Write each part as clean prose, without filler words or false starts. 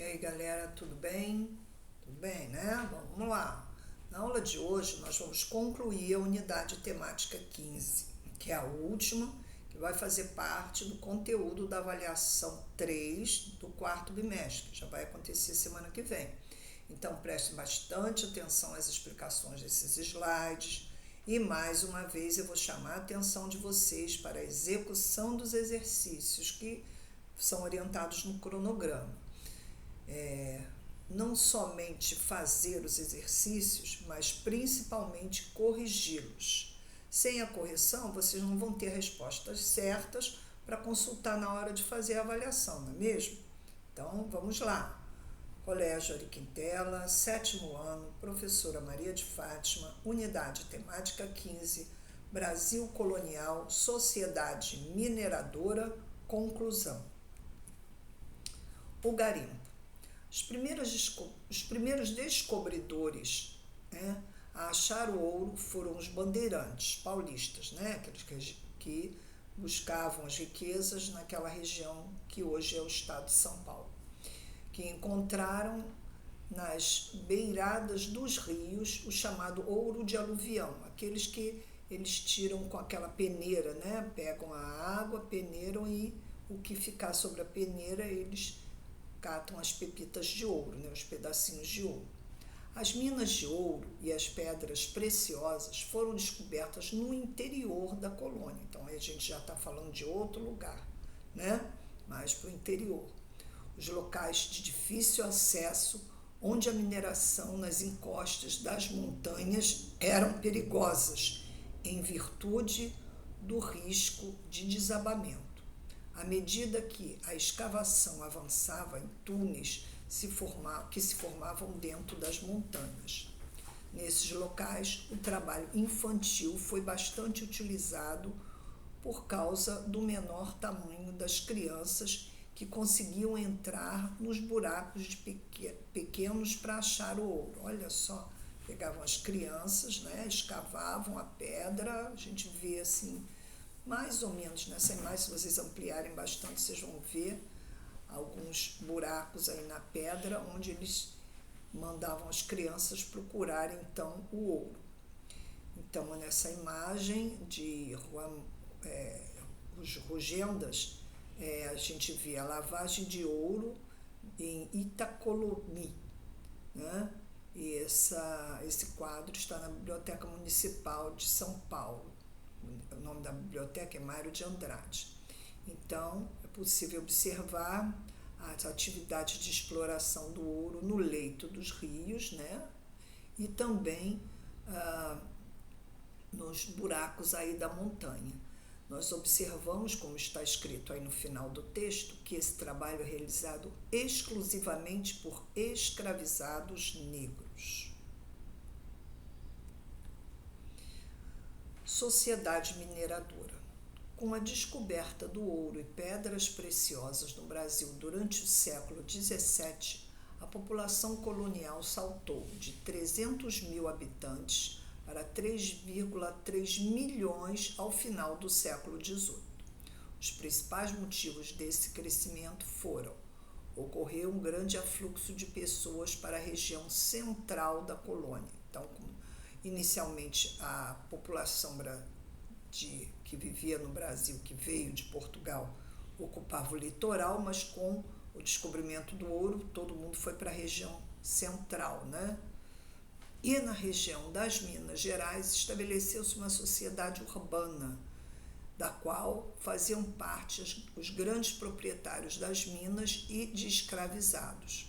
aí, galera, tudo bem? Tudo bem, né? Vamos lá. Na aula de hoje, nós vamos concluir a unidade temática 15, que é a última, que vai fazer parte do conteúdo da avaliação 3 do quarto bimestre, que já vai acontecer semana que vem. Então, prestem bastante atenção às explicações desses slides e, mais uma vez, eu vou chamar a atenção de vocês para a execução dos exercícios que são orientados no cronograma. Não somente fazer os exercícios, mas principalmente corrigi-los. Sem a correção, vocês não vão ter respostas certas para consultar na hora de fazer a avaliação, não é mesmo? Então, vamos lá. Colégio Ari Quintela, 7º ano, professora Maria de Fátima, unidade temática 15, Brasil colonial, sociedade mineradora, conclusão. O garimpo. Os primeiros descobridores, a achar o ouro foram os bandeirantes paulistas, aqueles que buscavam as riquezas naquela região que hoje é o estado de São Paulo, que encontraram nas beiradas dos rios o chamado ouro de aluvião, aqueles que eles tiram com aquela peneira, pegam a água, peneiram e o que ficar sobre a peneira eles catam as pepitas de ouro, os pedacinhos de ouro. As minas de ouro e as pedras preciosas foram descobertas no interior da colônia. Então, a gente já está falando de outro lugar, mais para o interior. Os locais de difícil acesso, onde a mineração nas encostas das montanhas eram perigosas, em virtude do risco de desabamento. À medida que a escavação avançava em túneis que se formavam dentro das montanhas. Nesses locais, o trabalho infantil foi bastante utilizado por causa do menor tamanho das crianças que conseguiam entrar nos buracos de pequenos para achar o ouro. Olha só, pegavam as crianças, escavavam a pedra, a gente vê assim, mais ou menos nessa imagem, se vocês ampliarem bastante, vocês vão ver alguns buracos aí na pedra, onde eles mandavam as crianças procurarem, então, o ouro. Então, nessa imagem de os Rugendas, a gente vê a lavagem de ouro em Itacolomi, E esse quadro está na Biblioteca Municipal de São Paulo. O nome da biblioteca é Mário de Andrade. Então, é possível observar as atividades de exploração do ouro no leito dos rios, E também nos buracos aí da montanha. Nós observamos, como está escrito aí no final do texto, que esse trabalho é realizado exclusivamente por escravizados negros. Sociedade mineradora. Com a descoberta do ouro e pedras preciosas no Brasil durante o século XVII, a população colonial saltou de 300 mil habitantes para 3,3 milhões ao final do século XVIII. Os principais motivos desse crescimento foram: ocorreu um grande afluxo de pessoas para a região central da colônia. Então, inicialmente, a população que vivia no Brasil, que veio de Portugal, ocupava o litoral, mas com o descobrimento do ouro, todo mundo foi para a região central, E na região das Minas Gerais estabeleceu-se uma sociedade urbana, da qual faziam parte os grandes proprietários das minas e de escravizados,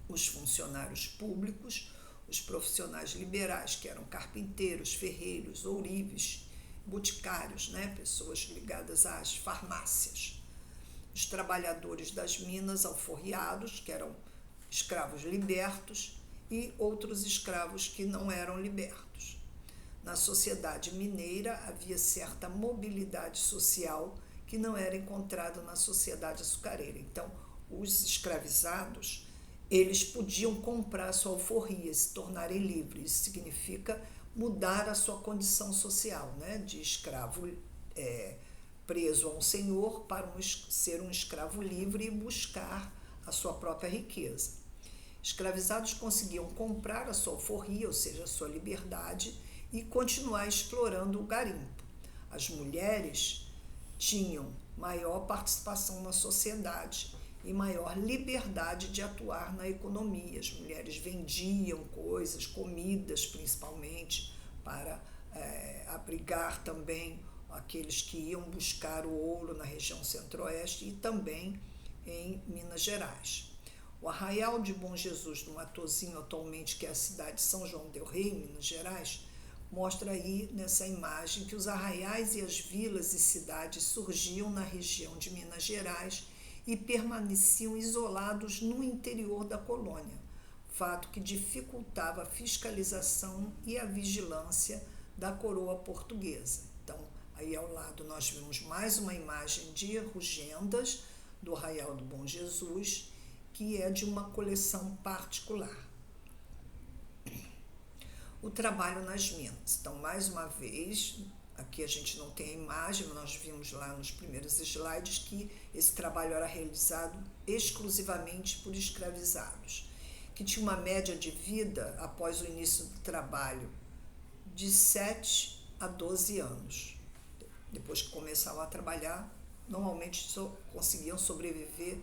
os funcionários públicos, os profissionais liberais, que eram carpinteiros, ferreiros, ourives, boticários, pessoas ligadas às farmácias, os trabalhadores das minas alforriados, que eram escravos libertos, e outros escravos que não eram libertos. Na sociedade mineira havia certa mobilidade social que não era encontrada na sociedade açucareira. Então, os escravizados, eles podiam comprar sua alforria, se tornarem livres. Isso significa mudar a sua condição social, de escravo preso a um senhor para ser um escravo livre e buscar a sua própria riqueza. Escravizados conseguiam comprar a sua alforria, ou seja, a sua liberdade, e continuar explorando o garimpo. As mulheres tinham maior participação na sociedade e maior liberdade de atuar na economia. As mulheres vendiam coisas, comidas principalmente, para abrigar também aqueles que iam buscar o ouro na região centro-oeste e também em Minas Gerais. O Arraial de Bom Jesus do Matozinho, atualmente, que é a cidade de São João del Rei, Minas Gerais, mostra aí nessa imagem que os arraiais e as vilas e cidades surgiam na região de Minas Gerais e permaneciam isolados no interior da colônia, fato que dificultava a fiscalização e a vigilância da coroa portuguesa. Então, aí ao lado nós vimos mais uma imagem de rugendas do Arraial do Bom Jesus, que é de uma coleção particular. O trabalho nas minas. Então, mais uma vez, aqui a gente não tem a imagem, mas nós vimos lá nos primeiros slides que esse trabalho era realizado exclusivamente por escravizados, que tinha uma média de vida, após o início do trabalho, de 7 a 12 anos. Depois que começavam a trabalhar, normalmente conseguiam sobreviver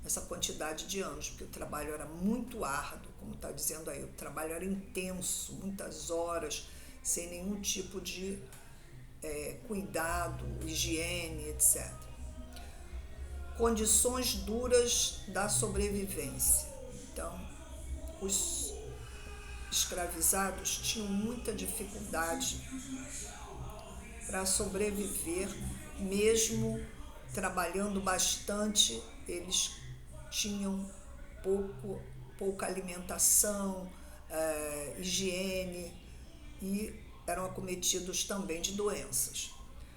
essa quantidade de anos, porque o trabalho era muito árduo, como está dizendo aí, o trabalho era intenso, muitas horas, sem nenhum tipo de cuidado, higiene, etc. Condições duras da sobrevivência. Então, os escravizados tinham muita dificuldade para sobreviver, mesmo trabalhando bastante, eles tinham pouca alimentação, higiene e eram acometidos também de doenças.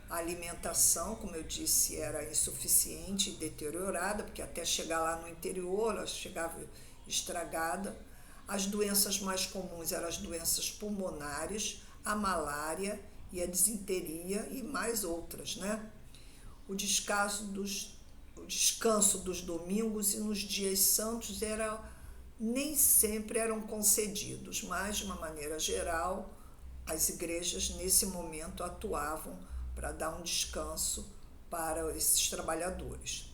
A alimentação, como eu disse, era insuficiente e deteriorada, porque até chegar lá no interior ela chegava estragada. As doenças mais comuns eram as doenças pulmonares, a malária e a disenteria e mais outras, né? O descanso dos domingos e nos dias santos nem sempre eram concedidos, mas, de uma maneira geral, as igrejas, nesse momento, atuavam para dar um descanso para esses trabalhadores.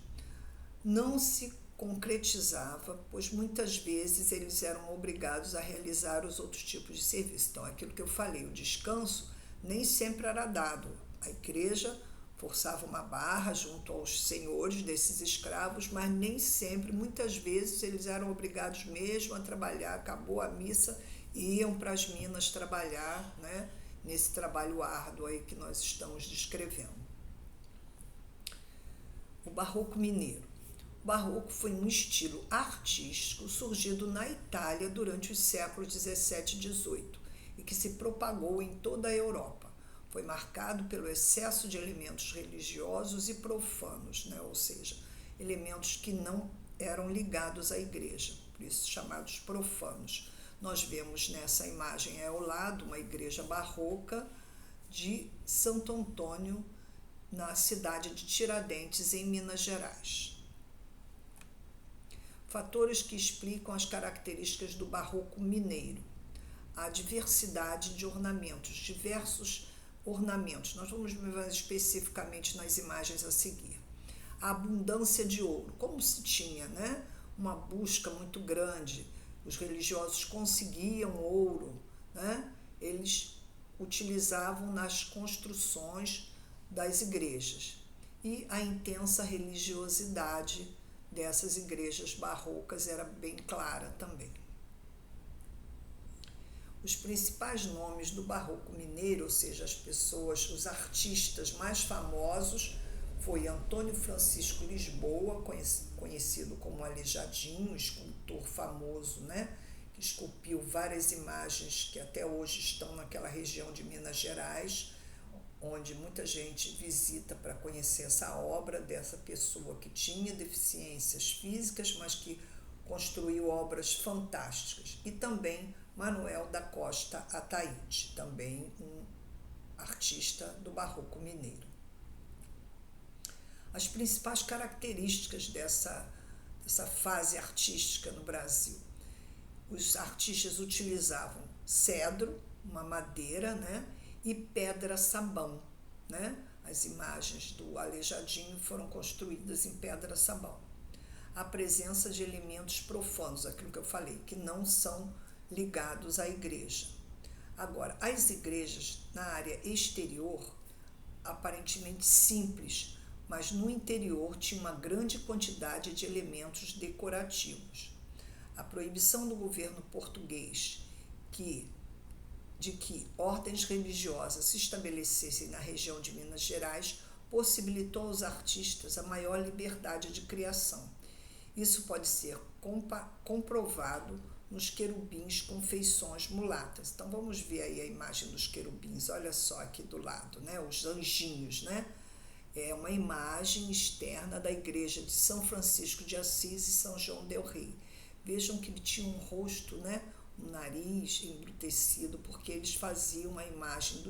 Não se concretizava, pois muitas vezes eles eram obrigados a realizar os outros tipos de serviço. Então, aquilo que eu falei, o descanso nem sempre era dado. A igreja forçava uma barra junto aos senhores desses escravos, mas nem sempre, muitas vezes, eles eram obrigados mesmo a trabalhar. Acabou a missa e iam para as minas trabalhar, né, nesse trabalho árduo aí que nós estamos descrevendo. O Barroco mineiro. O Barroco foi um estilo artístico surgido na Itália durante os séculos 17 e 18 e que se propagou em toda a Europa. Foi marcado pelo excesso de elementos religiosos e profanos, né? Ou seja, elementos que não eram ligados à igreja, por isso chamados profanos. Nós vemos nessa imagem ao lado uma igreja barroca de Santo Antônio, na cidade de Tiradentes, em Minas Gerais. Fatores que explicam as características do barroco mineiro. A diversidade de ornamentos, diversos ornamentos. Nós vamos ver especificamente nas imagens a seguir. A abundância de ouro, como se tinha, né, uma busca muito grande, os religiosos conseguiam ouro, né, eles utilizavam nas construções das igrejas. E a intensa religiosidade dessas igrejas barrocas era bem clara também. Os principais nomes do barroco mineiro, ou seja, as pessoas, os artistas mais famosos, foi Antônio Francisco Lisboa, conhecido como Aleijadinho, escultor famoso, né, que esculpiu várias imagens que até hoje estão naquela região de Minas Gerais, onde muita gente visita para conhecer essa obra dessa pessoa que tinha deficiências físicas, mas que construiu obras fantásticas. E também Manuel da Costa Ataíde, também um artista do barroco mineiro. As principais características essa fase artística no Brasil. Os artistas utilizavam cedro, uma madeira, né, e pedra-sabão, né? As imagens do Aleijadinho foram construídas em pedra-sabão. A presença de elementos profanos, aquilo que eu falei, que não são ligados à igreja. Agora, as igrejas na área exterior, aparentemente simples, mas no interior tinha uma grande quantidade de elementos decorativos. A proibição do governo português de que ordens religiosas se estabelecessem na região de Minas Gerais possibilitou aos artistas a maior liberdade de criação. Isso pode ser comprovado nos querubins com feições mulatas. Então vamos ver aí a imagem dos querubins, olha só aqui do lado, né? Os anjinhos, né? É uma imagem externa da igreja de São Francisco de Assis e São João del Rei. Vejam que ele tinha um rosto, né? Um nariz embrutecido, porque eles faziam a imagem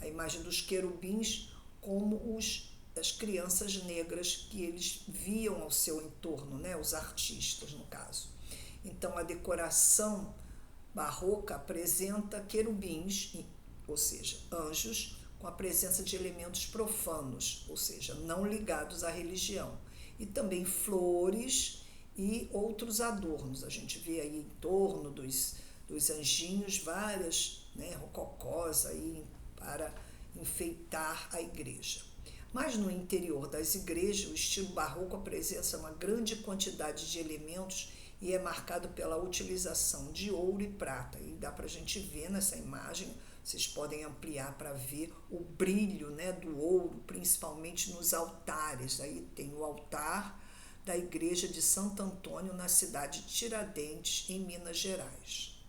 a imagem dos querubins como as crianças negras que eles viam ao seu entorno, né? Os artistas, no caso. Então, a decoração barroca apresenta querubins, ou seja, anjos, com a presença de elementos profanos, ou seja, não ligados à religião. E também flores e outros adornos. A gente vê aí em torno dos anjinhos várias, né, rococós aí para enfeitar a igreja. Mas no interior das igrejas, o estilo barroco apresenta uma grande quantidade de elementos e é marcado pela utilização de ouro e prata. E dá para a gente ver nessa imagem, vocês podem ampliar para ver o brilho, né, do ouro, principalmente nos altares. Aí tem o altar da igreja de Santo Antônio, na cidade de Tiradentes, em Minas Gerais.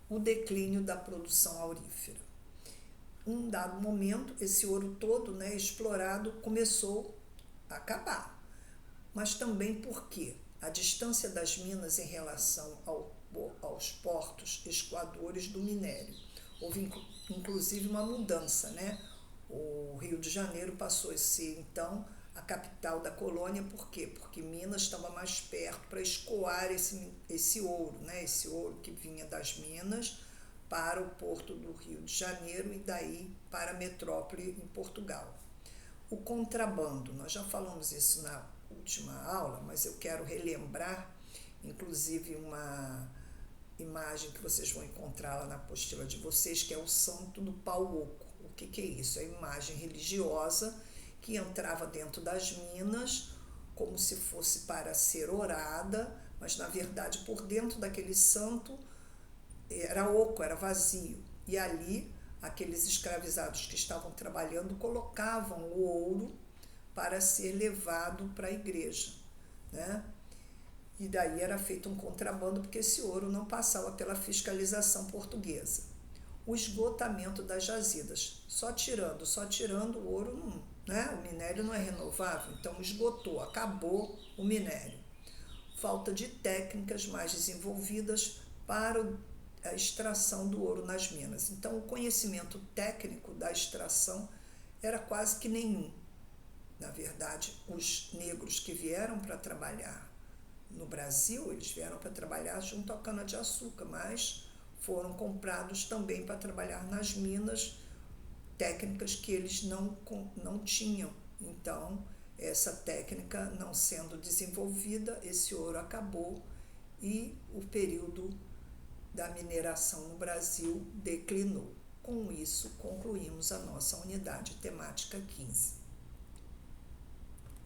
O declínio da produção aurífera. Um dado momento, esse ouro todo, né, explorado começou a acabar. Mas também porque a distância das minas em relação aos portos escoadores do minério. Houve inclusive uma mudança, né? O Rio de Janeiro passou a ser, então, a capital da colônia. Por quê? Porque Minas estava mais perto para escoar esse ouro, né? Esse ouro que vinha das minas para o porto do Rio de Janeiro e daí para a metrópole em Portugal. O contrabando, nós já falamos isso na última aula, mas eu quero relembrar, inclusive uma imagem que vocês vão encontrar lá na apostila de vocês, que é o Santo do Pau Oco. O que é isso? É a imagem religiosa que entrava dentro das minas como se fosse para ser orada, mas na verdade por dentro daquele santo era oco, era vazio. E ali, aqueles escravizados que estavam trabalhando colocavam o ouro para ser levado para a igreja, né? E daí era feito um contrabando, porque esse ouro não passava pela fiscalização portuguesa. O esgotamento das jazidas, só tirando o ouro, não, né? O minério não é renovável, então esgotou, acabou o minério. Falta de técnicas mais desenvolvidas para a extração do ouro nas minas. Então, o conhecimento técnico da extração era quase que nenhum. Na verdade, os negros que vieram para trabalhar no Brasil, eles vieram para trabalhar junto à cana-de-açúcar, mas foram comprados também para trabalhar nas minas, técnicas que eles não tinham. Então, essa técnica não sendo desenvolvida, esse ouro acabou e o período da mineração no Brasil declinou. Com isso, concluímos a nossa unidade temática 15.